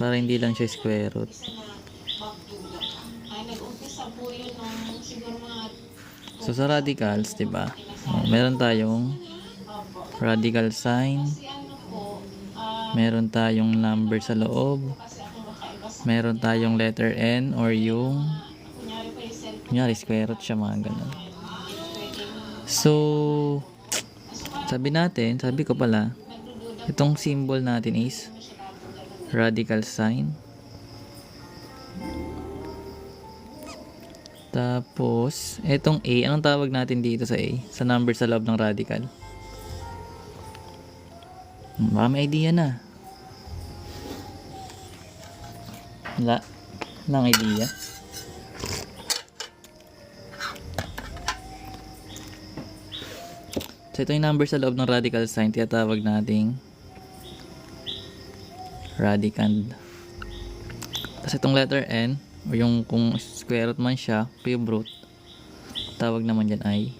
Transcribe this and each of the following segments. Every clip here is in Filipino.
Para hindi lang siya square root. Ay, nag-umpisa po yun nung siguro mga So sa radicals, 'di ba? Meron tayong radical sign, kasi ano po, meron tayong number sa loob, kasi ako makaiba sa meron tayong letter N or yung kunyari po yung cellphone kunyari square root siya, mga ganun. pwedeng So sabi ko pala, nagdududa itong symbol natin is radical sign. Tapos, etong A, anong tawag natin dito sa A? Sa number sa loob ng radical? Baka may idea na. Wala. Walang idea. So, ito yung number sa loob ng radical sign. Tinatawag nating radicand. Tapos itong letter N, o yung kung square root man siya, cube root, tawag naman dyan ay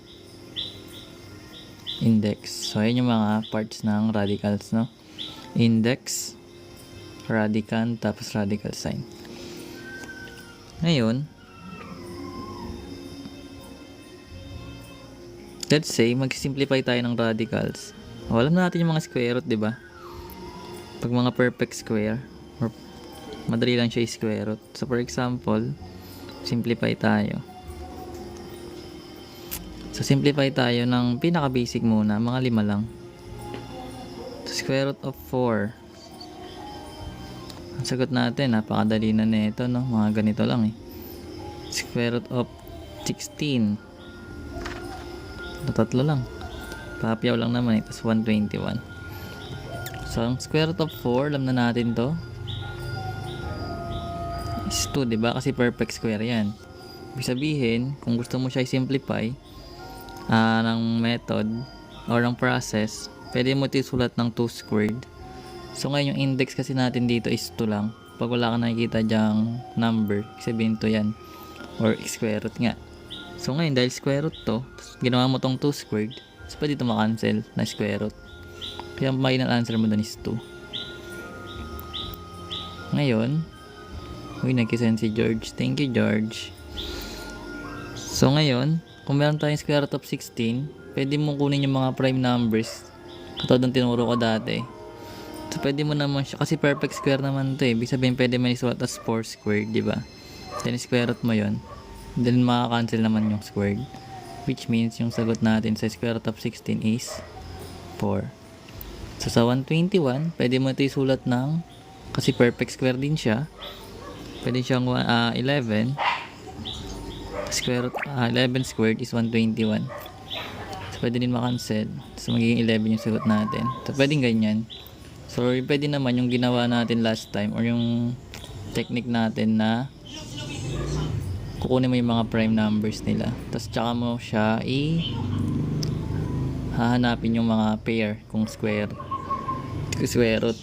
index. So, ayan yung mga parts ng radicals, no? Index, radicand, tapos radical sign. Ngayon, let's say, mag-simplify tayo ng radicals. Alam na natin yung mga square root, di ba? Pag mga perfect square, or madali lang siya i-square root. So, for example, simplify tayo. So, simplify tayo ng pinaka-basic muna. Mga 5 lang. So, square root of 4. Ang sagot natin, napakadali na nito, no? Mga ganito lang, eh. Square root of 16. Tatlo lang. Papiyaw lang naman, eh. Tapos 121. So, ang square root of 4, alam na natin to. Is 2, diba? Kasi perfect square yan. Ibig sabihin, kung gusto mo siya i-simplify ng method or ng process, pwede mo ito isulat ng 2 squared. So ngayon yung index kasi natin dito is 2 lang. Pag wala ka nakikita dyang number, sabihin to yan. Or square root nga. So ngayon dahil square root to, ginawa mo tong 2 squared, so pwede ito makancel na square root. Kaya ang final answer mo dun is 2. Ngayon, nag-send si George. Thank you, George. So, ngayon, kung meron tayong square root of 16, pwede mo kunin yung mga prime numbers. Katulad ng tinuro ko dati. So, pwede mo naman siya, kasi perfect square naman to eh. Ibig sabihin, pwede mo isulat as 4 squared, di ba? Then, square root mo yun. Then, makakancel naman yung squared. Which means, yung sagot natin sa square root of 16 is 4. So, sa 121, pwede mo ito isulat ng, kasi perfect square din siya. Pwede siyang 11. Square root 11 squared is 121. So, pwede din makancel. So, magiging 11 yung sagot natin. So, pwedeng ganyan. So, pwede naman yung ginawa natin last time or yung technique natin na kukunin mo yung mga prime numbers nila. Tapos, tsaka mo siya hahanapin yung mga pair kung square root.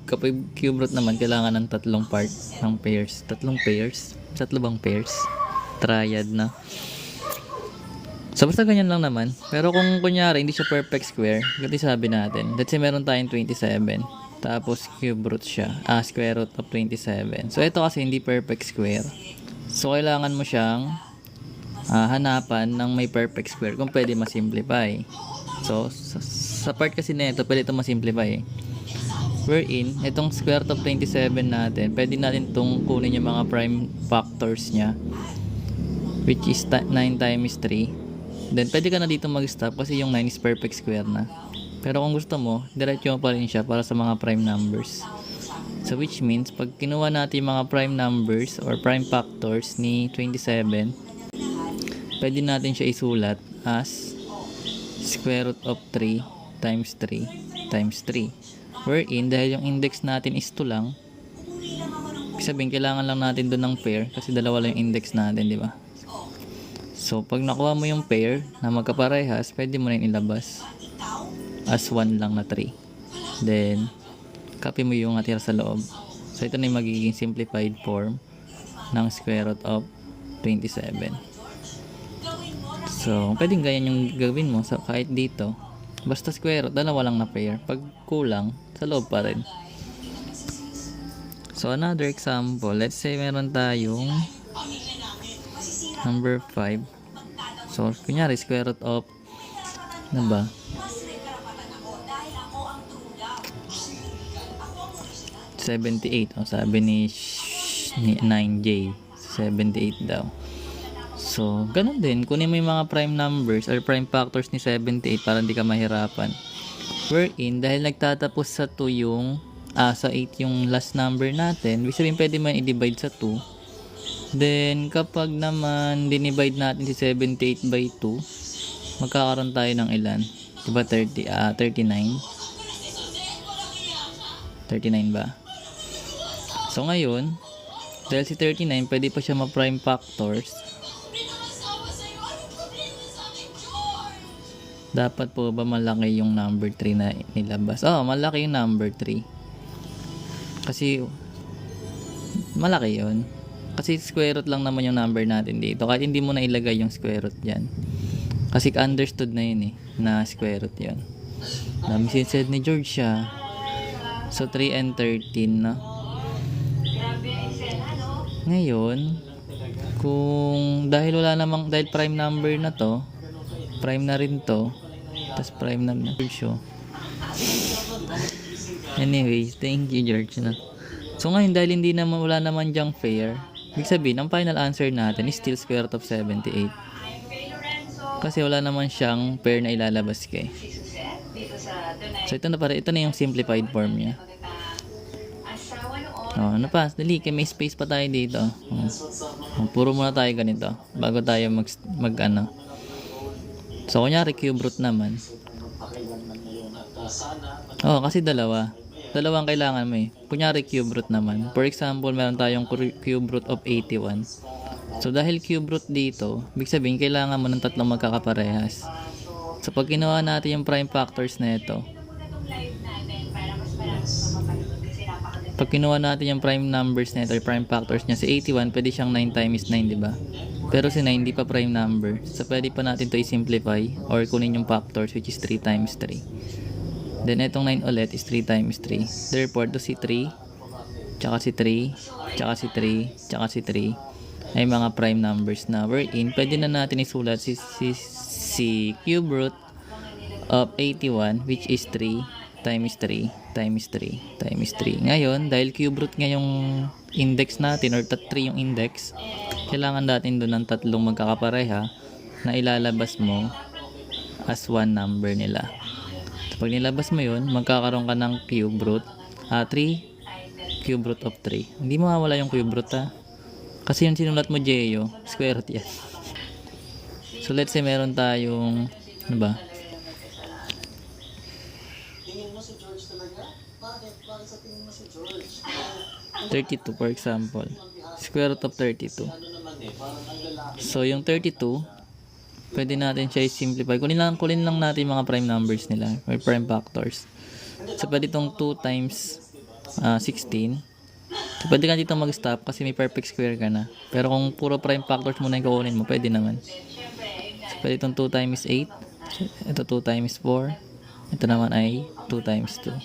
Kapag cube root naman, kailangan ng 3 part ng pairs. 3 pairs? 3 bang pairs? Triad na. So, basta ganyan lang naman. Pero kung kunyari, hindi siya perfect square, ganito sabi natin. Let's say, meron tayong 27. Tapos, cube root siya. Square root of 27. So, ito kasi hindi perfect square. So, kailangan mo siyang hanapan ng may perfect square kung pwede masimplify. So, sa part kasi nito, pwede ito masimplify eh. Wherein, itong square root of 27 natin, pwede natin itong kunin yung mga prime factors niya, which is 9 times 3. Then, pwede ka na dito mag-stop kasi yung 9 is perfect square na. Pero kung gusto mo, diretso mo pa rin siya para sa mga prime numbers. So, which means, pag kinuha natin yung mga prime numbers or prime factors ni 27, pwede natin siya isulat as square root of 3 times 3 times 3. Wherein, dahil yung index natin is 2 lang, sabihin, kailangan lang natin doon ng pair kasi dalawa lang yung index natin, di ba? So, pag nakuha mo yung pair na magkaparehas, pwede mo na ilabas as 1 lang na 3. Then, copy mo yung natira sa loob. So, ito na yung magiging simplified form ng square root of 27. So, pwedeng ganyan yung gawin mo kahit dito. Basta square root, dalawa lang na pair. Pag kulang, sa loob pa rin. So, another example. Let's say meron tayong number 5. So, kunyari, square root of, ano ba? 78. O, sabi ni 9J. 78 daw. So, ganun din. Kunin mo yung mga prime numbers or prime factors ni 78 para hindi ka mahirapan. Wherein, dahil nagtatapos sa 2 yung, sa 8 yung last number natin, ibig sabihin pwede man i-divide sa 2. Then, kapag naman dinivide natin si 78 by 2, magkakaroon tayo ng ilan? Diba 39? 39 ba? So, ngayon, dahil si 39, pwede pa siya ma-prime factors. Dapat po ba malaki yung number 3 na nilabas? Malaki yung number 3. Kasi, malaki yun. Kasi square root lang naman yung number natin dito. Kahit hindi mo na ilagay yung square root dyan. Kasi understood na yun na square root yun. Dami sinsaid ni George siya. So, 3 and 13 na. Ngayon, dahil prime number na to, prime na rin to, tapos prime na George. Anyway, thank you George na. So ngayon, dahil wala naman dyang pair, ibig sabihin, ang final answer natin is still square root of 78. Kasi wala naman siyang pair na ilalabas kay. So ito na yung simplified form niya. Ano pa? Dali, may space pa tayo dito. Puro muna tayo ganito bago tayo mag So, kunyari cube root naman. Kasi dalawang kailangan mo Kunyari cube root naman. For example, meron tayong cube root of 81. So, dahil cube root dito, ibig sabihin, kailangan mo ng tatlong magkakaparehas. So, pag ginawa natin yung prime factors na ito, pag kinuha natin yung prime numbers na ito, or prime factors niya, si 81, pwede siyang 9 times 9, diba? Pero si 9, di pa prime number. So, pwede pa natin to i-simplify or kunin yung factors, which is 3 times 3. Then, itong 9 ulit is 3 times 3. Therefore, to si 3, tsaka si 3, tsaka si 3, tsaka si 3, ay mga prime numbers na. Wherein, pwede na natin isulat si cube root of 81, which is 3 times 3 times 3 times 3. Ngayon, dahil cube root nga yung index natin or 3 yung index, kailangan natin doon ng tatlong magkakapareha na ilalabas mo as one number nila. So, pag nilabas mo yun, magkakaroon ka ng cube root 3 cube root of 3. Hindi mawawala yung cube root kasi yung sinulat mo Jeyo, square root yan. So let's say meron tayong 32 for example. Square root of 32. So yung 32, pwede natin siya i-simplify. Kunin lang natin mga prime numbers nila or prime factors. So pwede itong 2 times 16. So pwede ka dito mag-stop kasi may perfect square ka na. Pero kung puro prime factors muna yung kukunin mo, pwede naman. So pwede itong 2 times 8. Ito 2 times 4. Ito naman ay 2 times 2.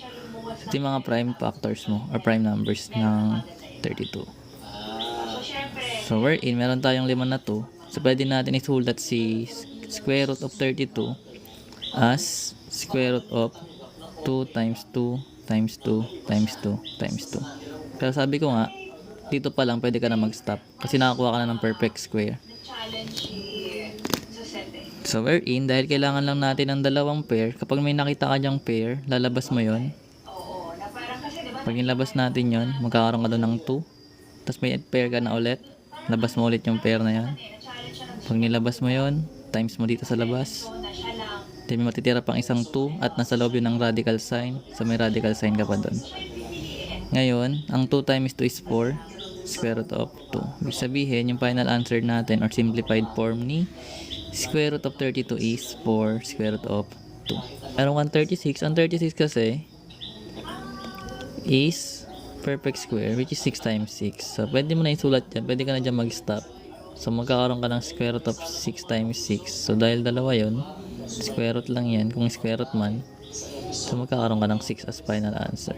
So, ito yung mga prime factors mo or prime numbers ng 32. So, wherein meron tayong 5 na 2. So, pwede natin isulat si square root of 32 as square root of 2 times 2 times 2 times 2 times 2. Pero sabi ko nga, dito pa lang pwede ka na mag-stop kasi nakakuha ka na ng perfect square. So, wherein, dahil kailangan lang natin ng dalawang pair, kapag may nakita ka dyang pair, lalabas mo yon. Pag nilabas natin yon, magkakaroon ka doon ng 2. Tapos may pair ka na ulit. Labas mo ulit yung pair na yan. Pag nilabas mo yon, times mo dito sa labas. Then may matitira pang isang 2 at nasa loob yun ng radical sign. So may radical sign ka pa doon. Ngayon, ang 2 times 2 is 4. Square root of 2. Ibig sabihin, yung final answer natin or simplified form ni square root of 32 is 4 square root of 2. Pero 136, ang 36 kasi is perfect square which is 6 times 6. So, pwede mo na isulat yan. Pwede ka na dyan mag-stop. So, magkakaroon ka ng square root of 6 times 6. So, dahil dalawa yon, square root lang yan. Kung square root man, so magkakaroon ka ng 6 as final answer.